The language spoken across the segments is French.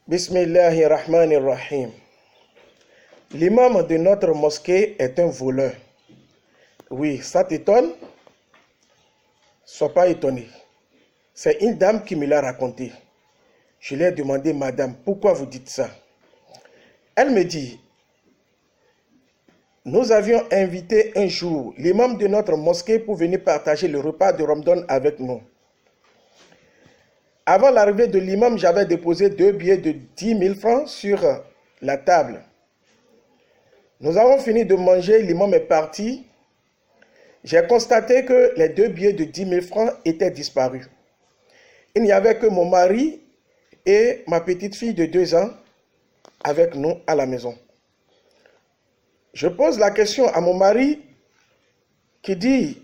Bismillahirrahmanirrahim. L'imam de notre mosquée est un voleur. Oui, ça t'étonne? Sois pas étonné. C'est une dame qui me l'a raconté. Je lui ai demandé, madame, pourquoi vous dites ça? Elle me dit, nous avions invité un jour l'imam de notre mosquée pour venir partager le repas de Ramadan avec nous. Avant l'arrivée de l'imam, j'avais déposé 2 billets de 10 000 francs sur la table. Nous avons fini de manger, l'imam est parti. J'ai constaté que les 2 billets de 10 000 francs étaient disparus. Il n'y avait que mon mari et ma petite fille de 2 ans avec nous à la maison. Je pose la question à mon mari qui dit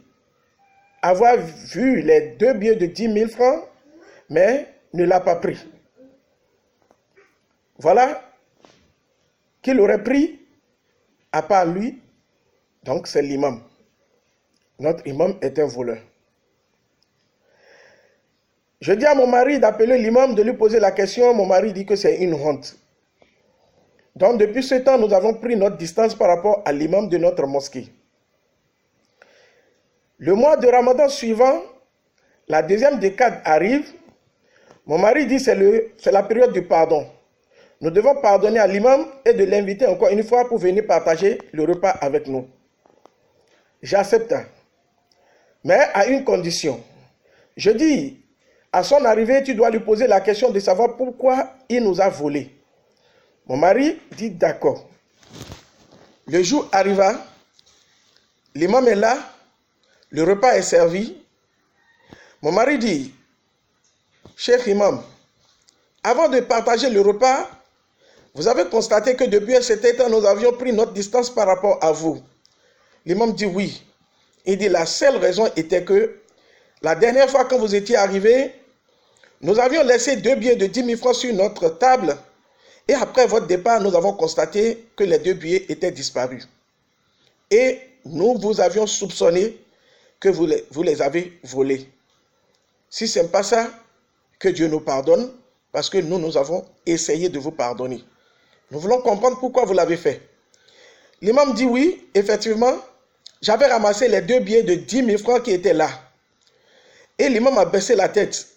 avoir vu les 2 billets de 10 000 francs, mais ne l'a pas pris. Voilà qu'il aurait pris à part lui, donc c'est l'imam. Notre imam est un voleur. Je dis à mon mari d'appeler l'imam, de lui poser la question. Mon mari dit que c'est une honte. Donc depuis ce temps, nous avons pris notre distance par rapport à l'imam de notre mosquée. Le mois de Ramadan suivant, la deuxième décade arrive. Mon mari dit que c'est la période du pardon. Nous devons pardonner à l'imam et de l'inviter encore une fois pour venir partager le repas avec nous. J'accepte, mais à une condition. Je dis, à son arrivée, tu dois lui poser la question de savoir pourquoi il nous a volé. Mon mari dit d'accord. Le jour arriva, l'imam est là, le repas est servi. Mon mari dit, cher imam, avant de partager le repas, vous avez constaté que depuis un certain temps, nous avions pris notre distance par rapport à vous. L'imam dit oui. Il dit la seule raison était que la dernière fois quand vous étiez arrivé, nous avions laissé 2 billets de 10 000 francs sur notre table et après votre départ, nous avons constaté que les 2 billets étaient disparus. Et nous vous avions soupçonné que vous les avez volés. Si ce n'est pas ça, que Dieu nous pardonne parce que nous avons essayé de vous pardonner. Nous voulons comprendre pourquoi vous l'avez fait. L'imam dit oui, effectivement, j'avais ramassé les 2 billets de 10 000 francs qui étaient là. Et l'imam a baissé la tête.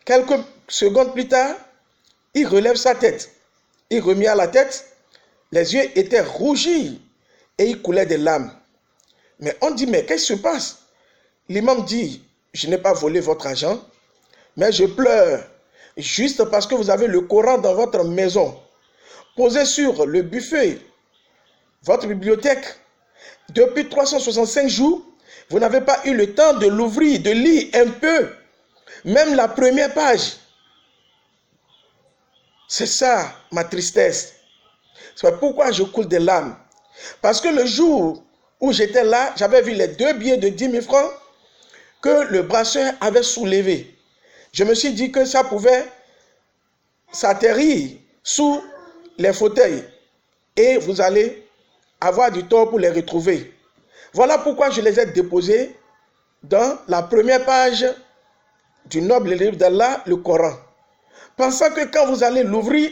Quelques secondes plus tard, il relève sa tête. Il remet à la tête, les yeux étaient rougis et il coulait des larmes. Mais on dit, mais qu'est-ce qui se passe? L'imam dit, je n'ai pas volé votre argent, mais je pleure juste parce que vous avez le Coran dans votre maison, posé sur le buffet, votre bibliothèque. Depuis 365 jours, vous n'avez pas eu le temps de l'ouvrir, de lire un peu, même la première page. C'est ça ma tristesse. C'est pourquoi je coule des larmes. Parce que le jour où j'étais là, j'avais vu les 2 billets de 10 000 francs que le brasseur avait soulevé. Je me suis dit que ça pouvait s'atterrir sous les fauteuils et vous allez avoir du tort pour les retrouver. Voilà pourquoi je les ai déposés dans la première page du noble livre d'Allah, le Coran. Pensant que quand vous allez l'ouvrir,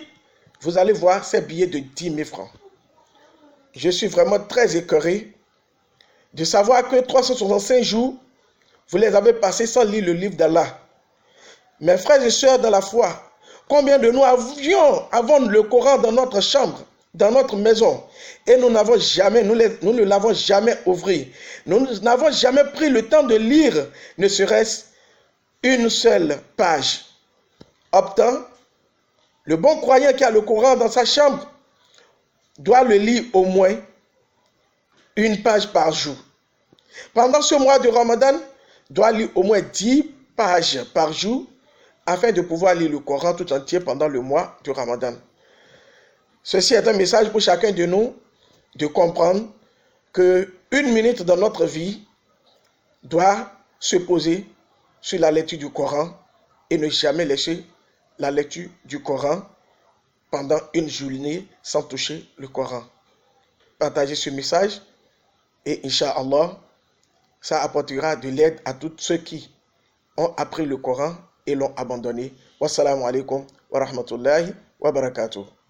vous allez voir ces billets de 10 000 francs. Je suis vraiment très écœuré de savoir que 365 jours, vous les avez passés sans lire le livre d'Allah. Mes frères et sœurs dans la foi, combien de nous avons le Coran dans notre chambre, dans notre maison, et nous ne l'avons jamais ouvert. Nous n'avons jamais pris le temps de lire, ne serait-ce une seule page. Pourtant, le bon croyant qui a le Coran dans sa chambre doit le lire au moins une page par jour. Pendant ce mois de Ramadan, doit lire au moins 10 pages par jour afin de pouvoir lire le Coran tout entier pendant le mois de Ramadan. Ceci est un message pour chacun de nous de comprendre que 1 minute dans notre vie doit se poser sur la lecture du Coran et ne jamais laisser la lecture du Coran pendant une journée sans toucher le Coran. Partagez ce message et Inch'Allah, ça apportera de l'aide à tous ceux qui ont appris le Coran et l'ont abandonné. Wassalamu alaikum wa rahmatullahi wa wa barakatuh.